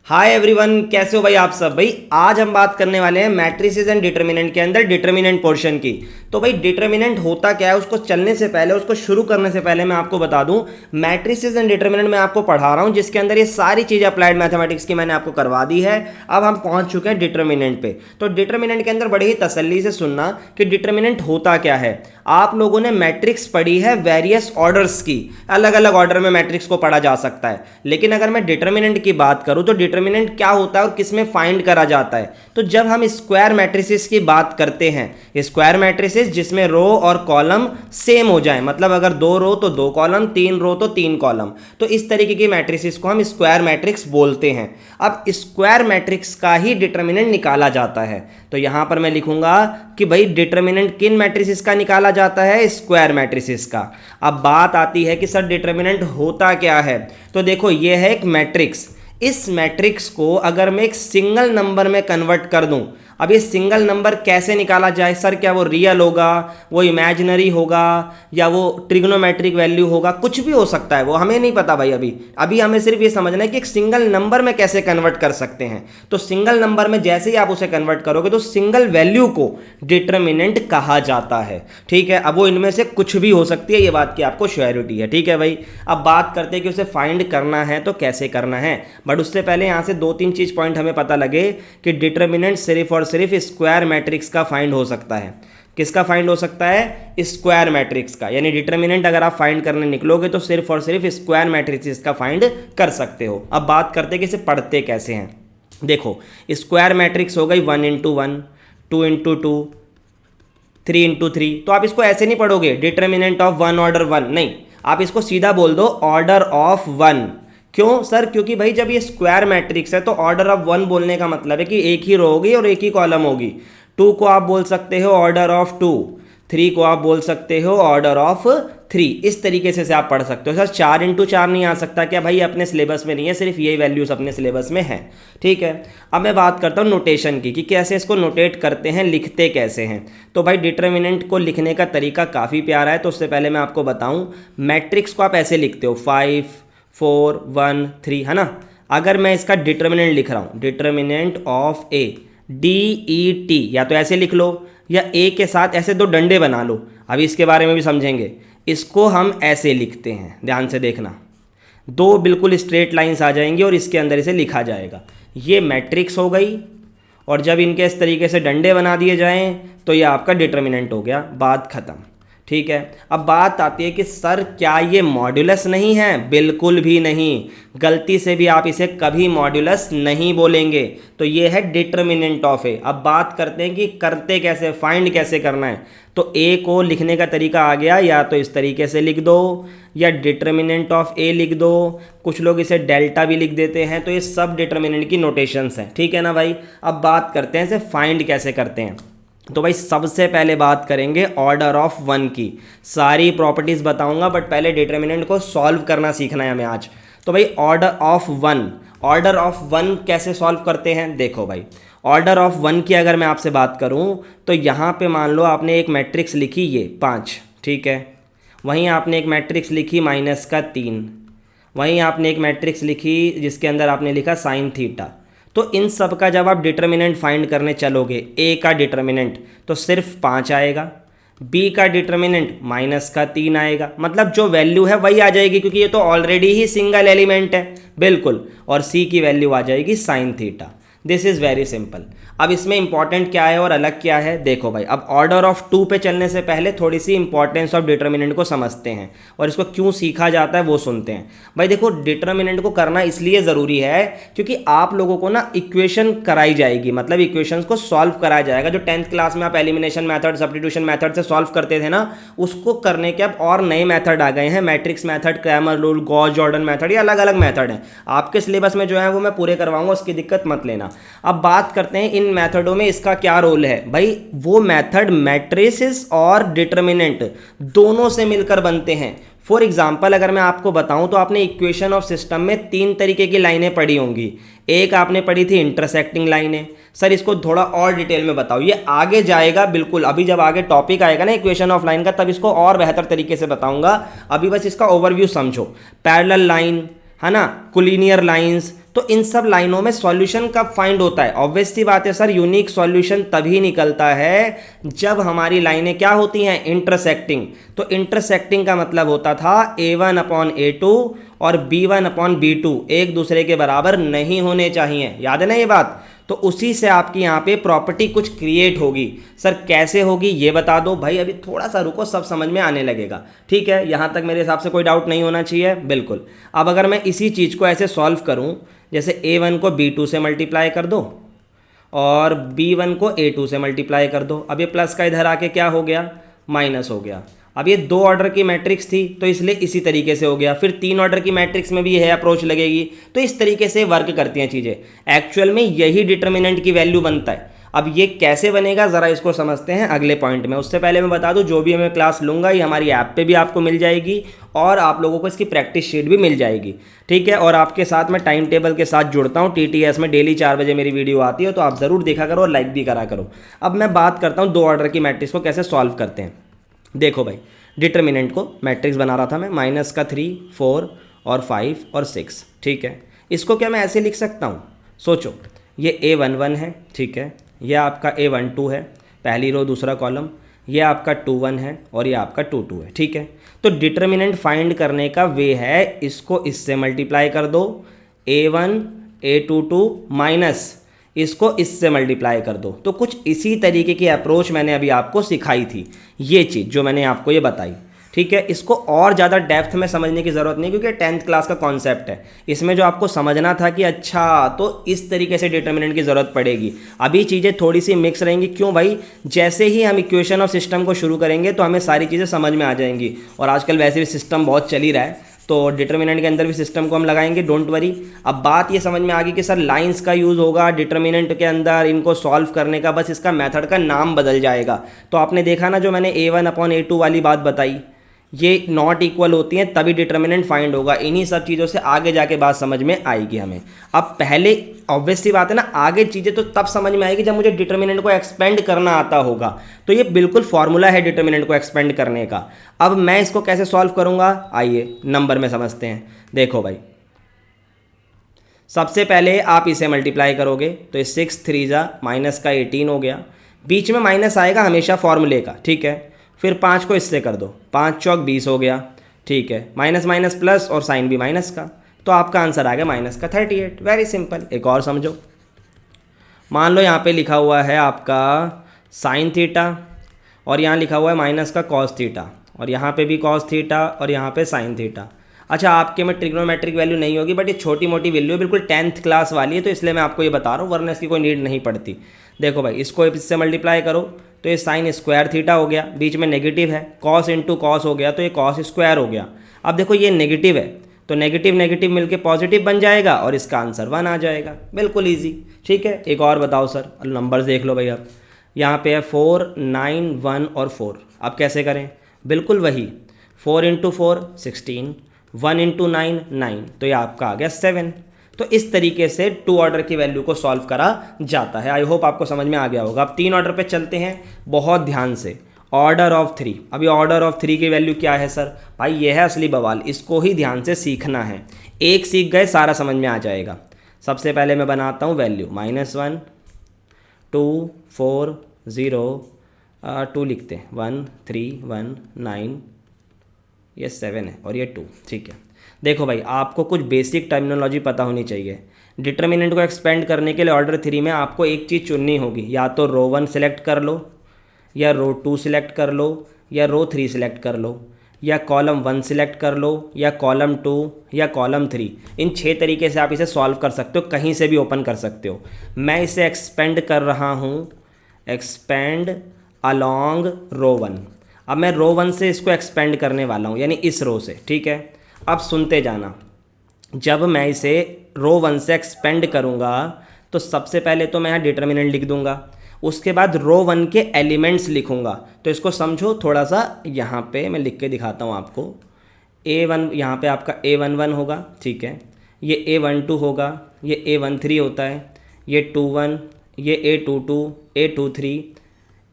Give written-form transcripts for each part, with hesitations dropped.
Hi everyone, कैसे हो भाई आप सब। भाई आज हम बात करने वाले हैं मैट्रिसेस एंड डिटर्मिनेंट के अंदर डिटर्मिनेंट पोर्शन की। तो भाई डिटर्मिनेंट होता क्या है, उसको चलने से पहले, उसको शुरू करने से पहले मैं आपको बता दूं, मैट्रिसेस एंड डिटर्मिनेंट मैं आपको पढ़ा रहा हूं जिसके अंदर ये सारी चीज़ें अप्लाइड मैथमेटिक्स की मैंने आपको करवा दी है। अब हम पहुंच चुके हैं डिटर्मिनेंट पे। तो डिटर्मिनेंट के अंदर बड़े ही तसल्ली से सुनना कि डिटर्मिनेंट होता क्या है। आप लोगों ने मैट्रिक्स पढ़ी है वेरियस ऑर्डर्स की, अलग अलग ऑर्डर में मैट्रिक्स को पढ़ा जा सकता है, लेकिन अगर मैं डिटर्मिनेंट की बात करूं तो डिटर्मिनेंट क्या होता है और किस में फाइंड करा जाता है। तो जब हम स्क्वायर मैट्रिसेस की बात करते हैं, स्क्वायर मैट्रिसेस जिसमें रो और कॉलम सेम हो जाए, मतलब अगर 2 रो तो 2 कॉलम, 3 रो तो 3 कॉलम, तो इस तरीके की मैट्रिसेस को हम स्क्वायर मैट्रिक्स बोलते हैं। अब स्क्वायर मैट्रिक्स का ही डिटर्मिनेंट निकाला जाता है। तो यहां पर मैं लिखूंगा कि भाई डिटर्मिनेंट किन मैट्रिसेस का निकाला जाता है, स्क्वायर मैट्रिसेस का। अब बात आती है कि सर डिटर्मिनेंट होता क्या है। तो देखो ये है एक मैट्रिक्स। इस मैट्रिक्स को अगर मैं एक सिंगल नंबर में कन्वर्ट कर दूं, अब ये सिंगल नंबर कैसे निकाला जाए सर, क्या वो रियल होगा, वो इमेजिनरी होगा, या वो ट्रिग्नोमेट्रिक वैल्यू होगा, कुछ भी हो सकता है, वो हमें नहीं पता भाई। अभी हमें सिर्फ ये समझना है कि एक सिंगल नंबर में कैसे कन्वर्ट कर सकते हैं। तो सिंगल नंबर में जैसे ही आप उसे कन्वर्ट करोगे तो सिंगल वैल्यू को डिटर्मिनेंट कहा जाता है। ठीक है, अब वो इनमें से कुछ भी हो सकती है, ये बात की आपको श्योरिटी है। ठीक है भाई, अब बात करते हैं कि उसे फाइंड करना है तो कैसे करना है। बट उससे पहले यहाँ से 2-3 चीज पॉइंट हमें पता लगे कि डिटर्मिनेंट सिर्फ और सिर्फ स्क्वायर मैट्रिक्स का फाइंड हो सकता है। किसका फाइंड हो सकता है, स्क्वायर मैट्रिक्स का। यानी डिटर्मिनेंट अगर आप फाइंड करने निकलोगे तो सिर्फ और सिर्फ स्क्वायर मैट्रिक्स का फाइंड कर सकते हो। अब बात करते हैं कि इसे पढ़ते कैसे हैं। देखो स्क्वायर मैट्रिक्स हो गई 1 इंटू 1, 2 इंटू 2, 3 इंटू 3। तो आप इसको ऐसे नहीं पढ़ोगे डिटर्मिनेंट ऑफ 1 ऑर्डर 1, नहीं, आप इसको सीधा बोल दो ऑर्डर ऑफ 1। क्यों सर, क्योंकि भाई जब ये स्क्वायर मैट्रिक्स है तो ऑर्डर ऑफ 1 बोलने का मतलब है कि एक ही रो होगी और एक ही कॉलम होगी। 2 को आप बोल सकते हो ऑर्डर ऑफ 2, 3 को आप बोल सकते हो ऑर्डर ऑफ 3। इस तरीके से आप पढ़ सकते हो। सर 4 इंटू 4 नहीं आ सकता क्या, भाई अपने सिलेबस में नहीं है, सिर्फ ये वैल्यूज अपने सिलेबस में है। ठीक है, अब मैं बात करता हूँ नोटेशन की कि कैसे इसको नोटेट करते हैं, लिखते कैसे हैं। तो भाई डिटर्मिनेंट को लिखने का तरीका काफ़ी प्यारा है। तो उससे पहले मैं आपको बताऊँ, मैट्रिक्स को आप ऐसे लिखते हो 5, 4, 1, 3, है ना। अगर मैं इसका डिटर्मिनेंट लिख रहा हूँ, डिटर्मिनेंट ऑफ ए, DET, या तो ऐसे लिख लो या ए के साथ ऐसे 2 डंडे बना लो। अभी इसके बारे में भी समझेंगे। इसको हम ऐसे लिखते हैं, ध्यान से देखना, 2 बिल्कुल स्ट्रेट लाइंस आ जाएंगी और इसके अंदर इसे लिखा जाएगा। ये मैट्रिक्स हो गई, और जब इनके इस तरीके से डंडे बना दिए जाएं तो ये आपका डिटर्मिनेंट हो गया, बात खत्म। ठीक है, अब बात आती है कि सर क्या ये मॉड्यूलस नहीं है, बिल्कुल भी नहीं, गलती से भी आप इसे कभी मॉड्यूलस नहीं बोलेंगे। तो ये है डिटर्मिनेंट ऑफ ए। अब बात करते हैं कि करते कैसे, फाइंड कैसे करना है। तो ए को लिखने का तरीका आ गया, या तो इस तरीके से लिख दो या डिटर्मिनेंट ऑफ ए लिख दो, कुछ लोग इसे डेल्टा भी लिख देते हैं। तो ये सब डिटर्मिनेंट की नोटेशंस हैं। ठीक है ना भाई, अब बात करते हैं इसे फाइंड कैसे करते हैं। तो भाई सबसे पहले बात करेंगे ऑर्डर ऑफ 1 की। सारी प्रॉपर्टीज बताऊंगा बट पहले डिटर्मिनेंट को सॉल्व करना सीखना है हमें आज। तो भाई ऑर्डर ऑफ 1, ऑर्डर ऑफ 1 कैसे सॉल्व करते हैं। देखो भाई ऑर्डर ऑफ 1 की अगर मैं आपसे बात करूं तो यहाँ पे मान लो आपने एक मैट्रिक्स लिखी ये 5, ठीक है, वहीं आपने एक मैट्रिक्स लिखी -3, वहीं आपने एक मैट्रिक्स लिखी जिसके अंदर आपने लिखा sin थीटा। तो इन सब का जब आप डिटर्मिनेंट फाइंड करने चलोगे, ए का डिटर्मिनेंट तो सिर्फ 5 आएगा, बी का डिटर्मिनेंट -3 आएगा, मतलब जो वैल्यू है वही आ जाएगी क्योंकि ये तो ऑलरेडी ही सिंगल एलिमेंट है, बिल्कुल, और सी की वैल्यू आ जाएगी sin theta. This is very simple. अब इसमें इंपॉर्टेंट क्या है और अलग क्या है, देखो भाई, अब ऑर्डर ऑफ 2 पे चलने से पहले थोड़ी सी इंपॉर्टेंस ऑफ डिटर्मिनेंट को समझते हैं और इसको क्यों सीखा जाता है वो सुनते हैं। भाई देखो डिटर्मिनेंट को करना इसलिए ज़रूरी है क्योंकि आप लोगों को ना इक्वेशन कराई जाएगी, मतलब इक्वेशंस को सॉल्व कराया जाएगा। जो 10th क्लास में आप एलिमिनेशन मैथड, सब्स्टिट्यूशन मैथड से सॉल्व करते थे ना, उसको करने के अब और नए मैथड आ गए हैं, matrix method, Cramer rule, Gauss Jordan method, ये अलग अलग मैथड हैं। आपके सिलेबस में जो है वो मैं पूरे करवाऊंगा, उसकी दिक्कत मत लेना। अब बात करते हैं इन मेथडों में इसका क्या रोल है। भाई वो मेथड मैट्रिसेस और डिटर्मिनेंट दोनों से मिलकर बनते हैं। फॉर एग्जाम्पल अगर मैं आपको बताऊं तो आपने इक्वेशन ऑफ सिस्टम में 3 तरीके की लाइनें पढ़ी होंगी। एक आपने पढ़ी थी इंटरसेक्टिंग लाइनें। सर इसको थोड़ा और डिटेल में बताओ, ये आगे जाएगा बिल्कुल, अभी जब आगे टॉपिक आएगा ना इक्वेशन ऑफ लाइन का तब इसको और बेहतर तरीके से बताऊंगा, अभी बस इसका ओवरव्यू समझो। पैरेलल लाइन है ना, कोलिनियर लाइंस, तो इन सब लाइनों में सॉल्यूशन कब फाइंड होता है? ऑब्वियस सी बात है सर, यूनिक सॉल्यूशन तभी निकलता है जब हमारी लाइनें क्या होती हैं? इंटरसेक्टिंग। तो इंटरसेक्टिंग का मतलब होता था A1/A2 और B1/B2 एक दूसरे के बराबर नहीं होने चाहिए। याद है ना ये बात? तो उसी से आपकी यहाँ पे प्रॉपर्टी कुछ क्रिएट होगी। सर कैसे होगी ये बता दो भाई, अभी थोड़ा सा रुको, सब समझ में आने लगेगा। ठीक है, यहाँ तक मेरे हिसाब से कोई डाउट नहीं होना चाहिए। बिल्कुल। अब अगर मैं इसी चीज़ को ऐसे सॉल्व करूँ, जैसे A1 को B2 से मल्टीप्लाई कर दो और B1 को A2 से मल्टीप्लाई कर दो। अब ये प्लस का इधर आके क्या हो गया? माइनस हो गया। अब ये 2 ऑर्डर की मैट्रिक्स थी तो इसलिए इसी तरीके से हो गया। फिर 3 ऑर्डर की मैट्रिक्स में भी यह अप्रोच लगेगी। तो इस तरीके से वर्क करती हैं चीज़ें। एक्चुअल में यही डिटर्मिनेंट की वैल्यू बनता है। अब ये कैसे बनेगा ज़रा इसको समझते हैं अगले पॉइंट में। उससे पहले मैं बता दूं, जो भी मैं क्लास लूँगा ये हमारी ऐप पे भी आपको मिल जाएगी और आप लोगों को इसकी प्रैक्टिस शीट भी मिल जाएगी। ठीक है, और आपके साथ मैं टाइम टेबल के साथ जुड़ता हूँ। TTS में डेली 4 बजे मेरी वीडियो आती है, तो आप ज़रूर देखा करो और लाइक भी करा करो। अब मैं बात करता हूँ 2 ऑर्डर की मैट्रिक्स को कैसे सॉल्व करते हैं। देखो भाई, डिटर्मिनेंट को मैट्रिक्स बना रहा था मैं, माइनस का 3, 4 और 5 और 6। ठीक है, इसको क्या मैं ऐसे लिख सकता हूँ? सोचो, ये A11 है। ठीक है, ये आपका A12 है, पहली रो दूसरा कॉलम। ये आपका 21 है और ये आपका 22 है। ठीक है, तो डिटर्मिनेंट फाइंड करने का वे है, इसको इससे मल्टीप्लाई कर दो, A1 A22 माइनस इसको इससे मल्टीप्लाई कर दो। तो कुछ इसी तरीके की अप्रोच मैंने अभी आपको सिखाई थी, ये चीज़ जो मैंने आपको ये बताई। ठीक है, इसको और ज़्यादा डेप्थ में समझने की ज़रूरत नहीं, क्योंकि 10th क्लास का कॉन्सेप्ट है। इसमें जो आपको समझना था कि अच्छा तो इस तरीके से डिटर्मिनेंट की ज़रूरत पड़ेगी, अभी चीज़ें थोड़ी सी मिक्स रहेंगी। क्यों भाई? जैसे ही हम इक्वेशन ऑफ सिस्टम को शुरू करेंगे तो हमें सारी चीज़ें समझ में आ जाएंगी। और आजकल वैसे भी सिस्टम बहुत चल ही रहा है, तो डिटर्मिनेंट के अंदर भी सिस्टम को हम लगाएंगे, डोंट वरी। अब बात ये समझ में आ गई कि सर लाइंस का यूज़ होगा डिटर्मिनेंट के अंदर, इनको सॉल्व करने का, बस इसका मेथड का नाम बदल जाएगा। तो आपने देखा ना, जो मैंने A1/A2 वाली बात बताई, ये नॉट इक्वल होती हैं तभी डिटर्मिनेंट फाइंड होगा। इन्हीं सब चीज़ों से आगे जाके बात समझ में आएगी हमें। अब पहले ऑब्वियस सी बात है ना, आगे चीज़ें तो तब समझ में आएगी जब मुझे डिटर्मिनेंट को एक्सपेंड करना आता होगा। तो ये बिल्कुल फॉर्मूला है डिटर्मिनेंट को एक्सपेंड करने का। अब मैं इसको कैसे सॉल्व करूँगा, आइए नंबर में समझते हैं। देखो भाई, सबसे पहले आप इसे मल्टीप्लाई करोगे तो ये 6 3 माइनस का 18 हो गया। बीच में माइनस आएगा हमेशा फॉर्मूले का। ठीक है, फिर 5 को इससे कर दो, 5 चौक 20 हो गया। ठीक है, माइनस माइनस प्लस और साइन भी माइनस का, तो आपका आंसर आ गया माइनस का 38। Very simple. एक और समझो, मान लो यहाँ पे लिखा हुआ है आपका साइन थीटा और यहाँ लिखा हुआ है माइनस का कॉस थीटा, और यहाँ पे भी कॉस थीटा और यहाँ पे साइन थीटा। अच्छा, आपके में ट्रिग्नोमेट्रिक वैल्यू नहीं होगी, बट ये छोटी मोटी वैल्यू है, बिल्कुल 10th क्लास वाली है, तो इसलिए मैं आपको ये बता रहा हूँ, वरना इसकी कोई नीड नहीं पड़ती। देखो भाई, इसको इससे मल्टीप्लाई करो तो ये साइन स्क्वायर थीटा हो गया, बीच में नेगेटिव है, कॉस इंटू कॉस हो गया तो ये कॉस स्क्वायर हो गया। अब देखो ये नेगेटिव है तो नेगेटिव नेगेटिव मिलके पॉजिटिव बन जाएगा और इसका आंसर 1 आ जाएगा। बिल्कुल ईजी। ठीक है, एक और बताओ सर, नंबर्स देख लो भाई। अब यहाँ पे है 4, 9, 1 और 4। अब कैसे करें? बिल्कुल वही, 4 इंटू 4 16, 1 इंटू 9 9, तो ये आपका आ गया 7। तो इस तरीके से 2 ऑर्डर की वैल्यू को सॉल्व करा जाता है। आई होप आपको समझ में आ गया होगा। अब 3 ऑर्डर पे चलते हैं, बहुत ध्यान से। Order of 3। अभी ऑर्डर ऑफ 3 की वैल्यू क्या है सर? भाई ये है असली बवाल, इसको ही ध्यान से सीखना है। एक सीख गए सारा समझ में आ जाएगा। सबसे पहले मैं बनाता हूँ वैल्यू, -1 2 4 0 2 लिखते हैं, 1 3 1 9, ये 7 है और ये 2। ठीक है, देखो भाई, आपको कुछ बेसिक टर्मिनोलॉजी पता होनी चाहिए। डिटर्मिनेंट को एक्सपेंड करने के लिए ऑर्डर 3 में आपको एक चीज़ चुननी होगी, या तो रो 1 सेलेक्ट कर लो, या रो 2 सिलेक्ट कर लो, या रो 3 सिलेक्ट कर लो, या कॉलम 1 सिलेक्ट कर लो, या कॉलम 2, या कॉलम 3। इन 6 तरीके से आप इसे सॉल्व कर सकते हो, कहीं से भी ओपन कर सकते हो। मैं इसे एक्सपेंड कर रहा हूँ, एक्सपेंड अलॉन्ग रो 1। अब मैं रो 1 से इसको एक्सपेंड करने वाला हूँ, यानी इस रो से। ठीक है, अब सुनते जाना। जब मैं इसे रो 1 से एक्सपेंड करूँगा तो सबसे पहले तो मैं यहाँ डिटर्मिनेंट लिख दूँगा, उसके बाद रो 1 के एलिमेंट्स लिखूँगा। तो इसको समझो थोड़ा सा, यहाँ पे मैं लिख के दिखाता हूँ आपको। A1 यहाँ पे आपका A11 होगा। ठीक है, ये A12 होगा, ये A13 होता है, ये 21, ये A22, A23,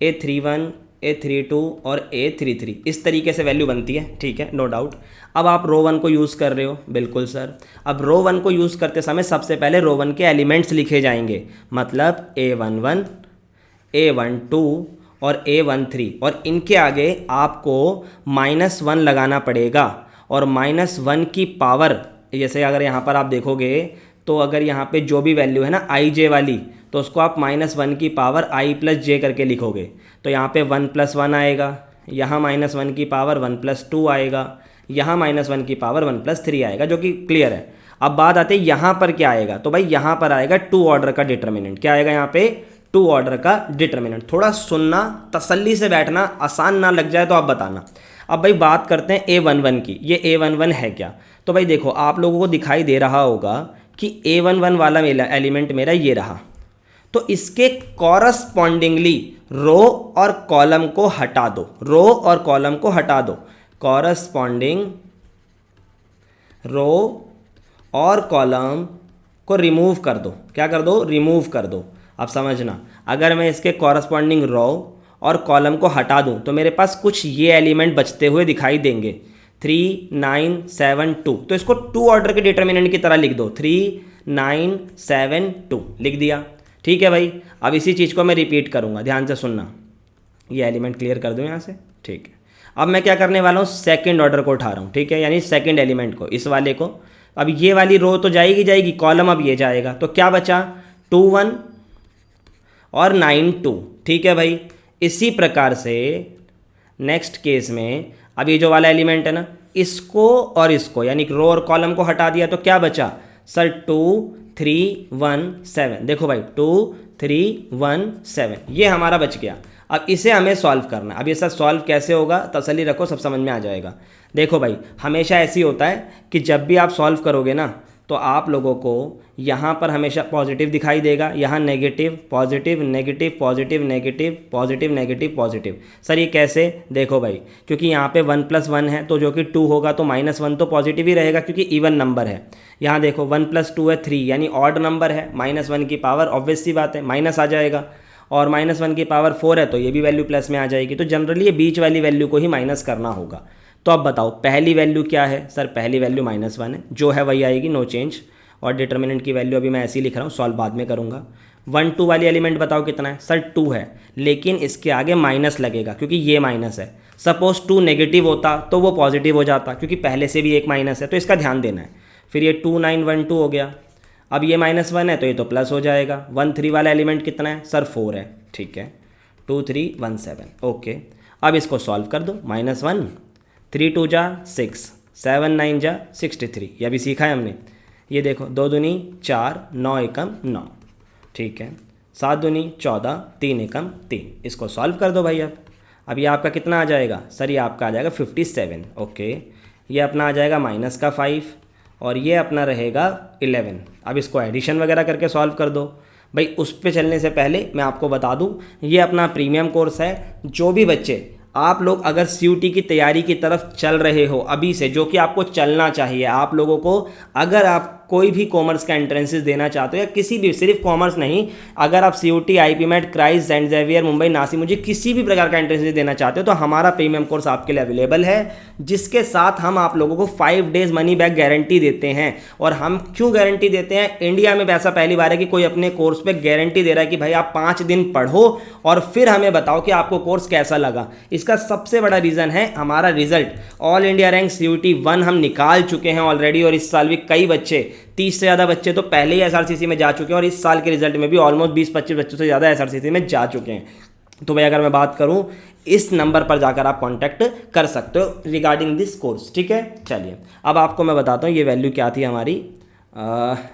A31, A32 और A33 इस तरीके से वैल्यू बनती है, ठीक है, नो डाउट। अब आप रो 1 को यूज़ कर रहे हो, बिल्कुल सर। अब रो 1 को यूज़ करते समय सबसे पहले रो 1 के एलिमेंट्स लिखे जाएंगे, मतलब A11, A12 और A13, और इनके आगे आपको -1 लगाना पड़ेगा। और -1 की पावर, जैसे अगर यहाँ पर आप देखोगे तो अगर यहाँ पे जो भी वैल्यू है ना आई जे वाली, तो उसको आप -1 की पावर आई प्लस जे करके लिखोगे, तो यहाँ पे 1 + 1 आएगा, यहाँ -1 की पावर 1 + 2 आएगा, यहाँ -1 की पावर 1 + 3 आएगा, जो कि क्लियर है। अब बात आती है यहाँ पर क्या आएगा, तो भाई यहाँ पर आएगा 2 ऑर्डर का डिटर्मिनेंट। क्या आएगा यहाँ पे? 2 ऑर्डर का डिटर्मिनेंट। थोड़ा सुनना, तसल्ली से बैठना, आसान ना लग जाए तो आप बताना। अब भाई बात करते हैं A11 की। ये A11 है क्या? तो भाई देखो, आप लोगों को दिखाई दे रहा होगा कि A11 वाला एलिमेंट मेरा ये रहा, तो इसके कॉरस्पॉन्डिंगली रो और कॉलम को हटा दो, रो और कॉलम को हटा दो, कॉरस्पॉन्डिंग रो और कॉलम को रिमूव कर दो। क्या कर दो? रिमूव कर दो। अब समझना, अगर मैं इसके कॉरस्पॉन्डिंग रो और कॉलम को हटा दूं तो मेरे पास कुछ ये एलिमेंट बचते हुए दिखाई देंगे, 3 9 7 2। तो इसको 2 ऑर्डर के डिटर्मिनेंट की तरह लिख दो, 3 9 7 2 लिख दिया। ठीक है भाई, अब इसी चीज़ को मैं रिपीट करूँगा, ध्यान से सुनना। ये एलिमेंट क्लियर कर दो यहाँ से, ठीक है। अब मैं क्या करने वाला हूँ, सेकंड ऑर्डर को उठा रहा हूँ, ठीक है, यानी सेकंड एलिमेंट को, इस वाले को। अब ये वाली रो तो जाएगी, कॉलम अब ये जाएगा, तो क्या बचा? 2 1 और 9 2, ठीक है भाई। इसी प्रकार से नेक्स्ट केस में अब ये जो वाला एलिमेंट है ना, इसको और इसको, यानी रो और कॉलम को हटा दिया, तो क्या बचा सर? 2 3 1 7। देखो भाई, 2 3 1 7 ये हमारा बच गया। अब इसे हमें सॉल्व करना है। अब ये सर सॉल्व कैसे होगा, तसल्ली रखो, सब समझ में आ जाएगा। देखो भाई, हमेशा ऐसी होता है कि जब भी आप सॉल्व करोगे ना, तो आप लोगों को यहाँ पर हमेशा पॉजिटिव दिखाई देगा, यहाँ negative positive negative positive negative positive negative positive. Sir ये कैसे? देखो भाई, क्योंकि यहाँ पे 1 + 1 है, तो जो कि 2 होगा, तो -1 तो पॉजिटिव ही रहेगा क्योंकि इवन नंबर है। यहाँ देखो 1 + 2 है 3, यानी ऑड नंबर है, -1 की पावर ऑब्वियस सी बात है माइनस आ जाएगा, और -1 की पावर 4 है, तो ये भी वैल्यू प्लस में आ जाएगी। तो जनरली ये बीच वाली वैल्यू को ही माइनस करना होगा। तो अब बताओ पहली वैल्यू क्या है? सर पहली वैल्यू -1 है, जो है वही आएगी, नो चेंज। और डिटर्मिनेंट की वैल्यू अभी मैं ऐसे ही लिख रहा हूँ, सॉल्व बाद में करूँगा। 1 2 वाली एलिमेंट बताओ कितना है? सर 2 है, लेकिन इसके आगे माइनस लगेगा क्योंकि ये माइनस है। सपोज 2 नेगेटिव होता तो वो पॉजिटिव हो जाता, क्योंकि पहले से भी एक माइनस है, तो इसका ध्यान देना है। फिर ये 2 9 1 2 हो गया। अब ये -1 है तो ये तो प्लस हो जाएगा। 1 3 वाला एलिमेंट कितना है? सर 4 है, ठीक है, 2 3 1 7, ओके। अब इसको सॉल्व कर दो, -1 3 2 जा 6, 7 9 जा 63, ये अभी सीखा है हमने। ये देखो 2 दूनी 4, 9 एकम 9, ठीक है, 7 दूनी 14, 3 एकम 3। इसको सॉल्व कर दो भाई। अब ये आपका कितना आ जाएगा? सर ये आपका आ जाएगा 57, ओके। ये अपना आ जाएगा -5 और ये अपना रहेगा 11। अब इसको एडिशन वगैरह करके सॉल्व कर दो भाई। उस पे चलने से पहले मैं आपको बता दूं, ये अपना प्रीमियम कोर्स है। जो भी बच्चे आप लोग अगर CUT की तैयारी की तरफ चल रहे हो अभी से, जो कि आपको चलना चाहिए, आप लोगों को अगर आप कोई भी कॉमर्स का एंट्रेंसेस देना चाहते हो या किसी भी, सिर्फ कॉमर्स नहीं, अगर आप CUT, IPMET, Christ, Saint Xavier, Mumbai, Nashik, मुझे किसी भी प्रकार का एंट्रेंसेस देना चाहते हो, तो हमारा प्रीमियम कोर्स आपके लिए अवेलेबल है, जिसके साथ हम आप लोगों को 5 डेज मनी बैक गारंटी देते हैं। और हम क्यों गारंटी देते हैं? इंडिया में ऐसा पहली बार है कि कोई अपने कोर्स पे गारंटी दे रहा है कि भाई आप 5 दिन पढ़ो और फिर हमें बताओ कि आपको कोर्स कैसा लगा। इसका सबसे बड़ा रीज़न है हमारा result. All India rank CUT 1 हम निकाल चुके हैं ऑलरेडी, और इस साल भी कई बच्चे, 30 से ज़्यादा बच्चे तो पहले ही SRCC में जा चुके हैं, और इस साल के रिजल्ट में भी ऑलमोस्ट 20-25 बच्चों से ज़्यादा SRCC में जा चुके हैं। तो भाई अगर मैं बात करूं, इस नंबर पर जाकर आप कांटेक्ट कर सकते हो रिगार्डिंग दिस कोर्स, ठीक है। चलिए अब आपको मैं बताता हूं ये वैल्यू क्या थी हमारी।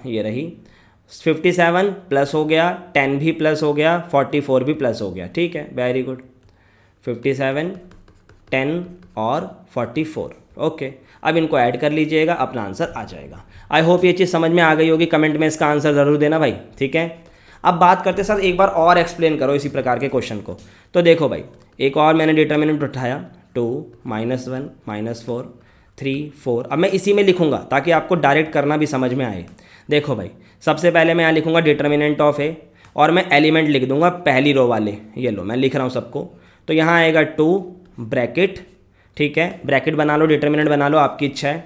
ये रही 57 प्लस हो गया, 10 भी प्लस हो गया, 44 भी प्लस हो गया, ठीक है, वेरी गुड। 57 10 और 44, ओके। अब इनको ऐड कर लीजिएगा, अपना आंसर आ जाएगा। आई होप ये चीज़ समझ में आ गई होगी। कमेंट में इसका आंसर ज़रूर देना भाई, ठीक है। अब बात करते सर एक बार और एक्सप्लेन करो इसी प्रकार के क्वेश्चन को। तो देखो भाई, एक और मैंने डिटर्मिनेंट उठाया, 2 -1 -4 3 4। अब मैं इसी में लिखूंगा ताकि आपको डायरेक्ट करना भी समझ में आए। देखो भाई, सबसे पहले मैं यहाँ लिखूंगा डिटर्मिनेंट ऑफ ए, और मैं एलिमेंट लिख दूंगा पहली रो वाले। ये लो मैं लिख रहा हूँ सबको, तो यहाँ आएगा 2 ब्रैकेट, ठीक है, ब्रैकेट बना लो, डिटर्मिनेंट बना लो, आपकी इच्छा है,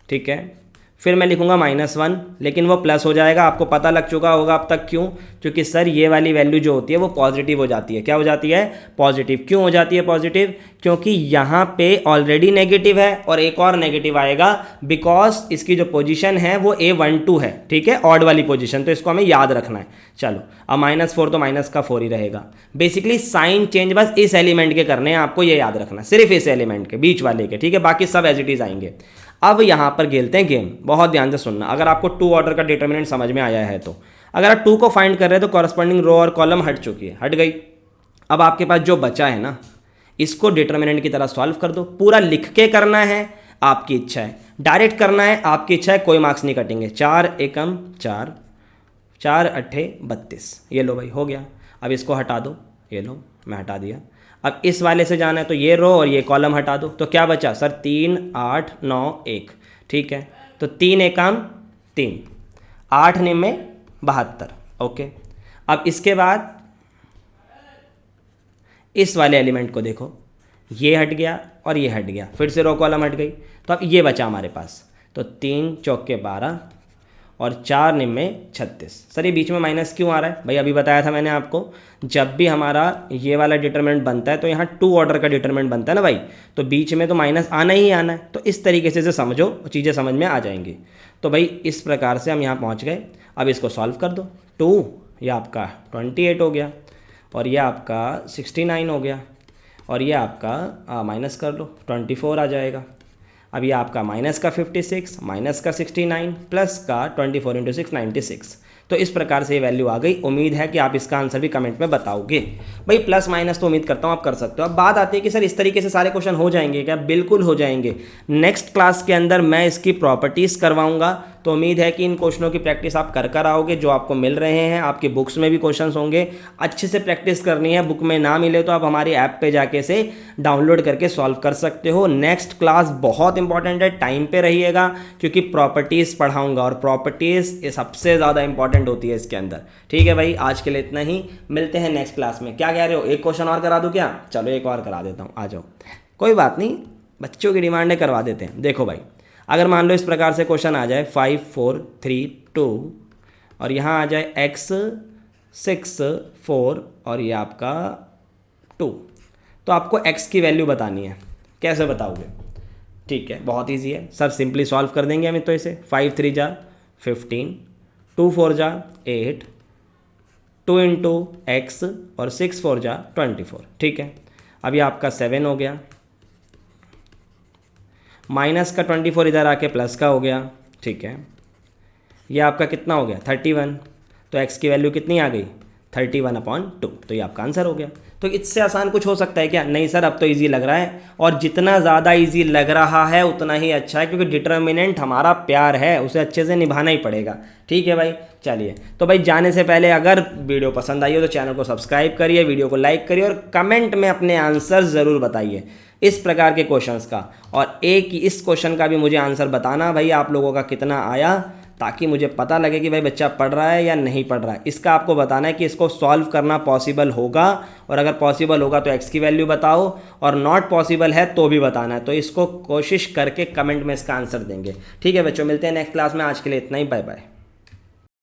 ठीक है। फिर मैं लिखूंगा -1, लेकिन वो प्लस हो जाएगा, आपको पता लग चुका होगा अब तक क्यों, क्योंकि सर ये वाली वैल्यू जो होती है वो पॉजिटिव हो जाती है। क्या हो जाती है? पॉजिटिव। क्यों हो जाती है पॉजिटिव? क्योंकि यहाँ पे ऑलरेडी नेगेटिव है और एक और नेगेटिव आएगा, बिकॉज इसकी जो पोजीशन है वो A12 है, ठीक है, ऑड वाली पोजीशन, तो इसको हमें याद रखना है। चलो अब -4 तो माइनस का 4 ही रहेगा। बेसिकली साइन चेंज बस इस एलिमेंट के करने हैं, आपको ये याद रखना, सिर्फ इस एलिमेंट के बीच वाले के, ठीक है, बाकी सब एज इट इज आएंगे। अब यहाँ पर खेलते हैं गेम, बहुत ध्यान से सुनना। अगर आपको 2 ऑर्डर का डिटर्मिनेंट समझ में आया है तो अगर आप 2 को फाइंड कर रहे हैं तो कॉरस्पॉन्डिंग रो और कॉलम हट चुकी है, हट गई। अब आपके पास जो बचा है ना, इसको डिटर्मिनेंट की तरह सॉल्व कर दो। पूरा लिख के करना है, आपकी इच्छा है, डायरेक्ट करना है, आपकी इच्छा है, कोई मार्क्स नहीं कटेंगे। 4 एकम 4, 4 अट्ठे 32, ये लो भाई, हो गया। अब इसको हटा दो, ये लो मैं हटा दिया। अब इस वाले से जाना है तो ये रो और ये कॉलम हटा दो, तो क्या बचा सर? 3 8 9 1, ठीक है। तो 3 एकम 3, 8 निमे 72, ओके। अब इसके बाद इस वाले एलिमेंट को देखो, ये हट गया और ये हट गया, फिर से रो कॉलम हट गई, तो अब ये बचा हमारे पास। तो 3 चौके 12 और 4 निमे 36। सर ये बीच में माइनस क्यों आ रहा है? भाई अभी बताया था मैंने आपको, जब भी हमारा ये वाला डिटरमिनेंट बनता है तो यहाँ 2 ऑर्डर का डिटरमिनेंट बनता है ना भाई, तो बीच में तो माइनस आना ही आना है। तो इस तरीके से समझो, चीज़ें समझ में आ जाएंगी। तो भाई इस प्रकार से हम यहाँ पहुँच गए। अब इसको सॉल्व कर दो। 2 ये आपका 28 हो गया और ये आपका 69 हो गया और ये आपका माइनस कर लो 24 आ जाएगा। अब ये आपका माइनस का 56, माइनस का 69, प्लस का 24 × 6 96। तो इस प्रकार से ये वैल्यू आ गई। उम्मीद है कि आप इसका आंसर भी कमेंट में बताओगे। भाई प्लस माइनस तो उम्मीद करता हूँ आप कर सकते हो। अब बात आती है कि सर इस तरीके से सारे क्वेश्चन हो जाएंगे क्या? बिल्कुल हो जाएंगे। नेक्स्ट क्लास के अंदर मैं इसकी प्रॉपर्टीज़ करवाऊंगा, तो उम्मीद है कि इन क्वेश्चनों की प्रैक्टिस आप कर आओगे। जो आपको मिल रहे हैं, आपकी बुक्स में भी क्वेश्चंस होंगे, अच्छे से प्रैक्टिस करनी है। बुक में ना मिले तो आप हमारी ऐप पे जाके से डाउनलोड करके सॉल्व कर सकते हो। नेक्स्ट क्लास बहुत इंपॉर्टेंट है, टाइम पे रहिएगा, क्योंकि प्रॉपर्टीज़ पढ़ाऊंगा और प्रॉपर्टीज़ सबसे ज़्यादा इंपॉर्टेंट होती है इसके अंदर। ठीक है भाई, आज के लिए इतना ही, मिलते हैं नेक्स्ट क्लास में। क्या कह रहे हो, एक क्वेश्चन और करा दूँ क्या? चलो एक और करा देता हूँ, आ जाओ। कोई बात नहीं, बच्चों की डिमांड है, करवा देते हैं। देखो भाई, अगर मान लो इस प्रकार से क्वेश्चन आ जाए 5 4 3 2 और यहाँ आ जाए x 6 4 और ये आपका 2, तो आपको x की वैल्यू बतानी है। कैसे बताओगे? ठीक है, बहुत इजी है सर, सिंपली सॉल्व कर देंगे हम तो इसे। 5 3 जा 15, 2 4 जा 8, 2 × x और 6 4 जा 24। ठीक है, अब ये आपका 7 हो गया, माइनस का 24 इधर आके प्लस का हो गया। ठीक है, ये आपका कितना हो गया 31, तो x की वैल्यू कितनी आ गई 31/2, तो ये आपका आंसर हो गया। तो इससे आसान कुछ हो सकता है क्या? नहीं सर, अब तो इजी लग रहा है, और जितना ज़्यादा इजी लग रहा है उतना ही अच्छा है, क्योंकि डिटर्मिनेंट हमारा प्यार है, उसे अच्छे से निभाना ही पड़ेगा। ठीक है भाई, चलिए। तो भाई जाने से पहले अगर वीडियो पसंद आई हो तो चैनल को सब्सक्राइब करिए, वीडियो को लाइक करिए और कमेंट में अपने आंसर ज़रूर बताइए इस प्रकार के क्वेश्चंस का। और एक इस क्वेश्चन का भी मुझे आंसर बताना भाई आप लोगों का कितना आया, ताकि मुझे पता लगे कि भाई बच्चा पढ़ रहा है या नहीं पढ़ रहा है। इसका आपको बताना है कि इसको सॉल्व करना पॉसिबल होगा, और अगर पॉसिबल होगा तो x की वैल्यू बताओ, और नॉट पॉसिबल है तो भी बताना है। तो इसको कोशिश करके कमेंट में इसका आंसर देंगे। ठीक है बच्चों, मिलते हैं नेक्स्ट क्लास में। आज के लिए इतना ही, बाय बाय।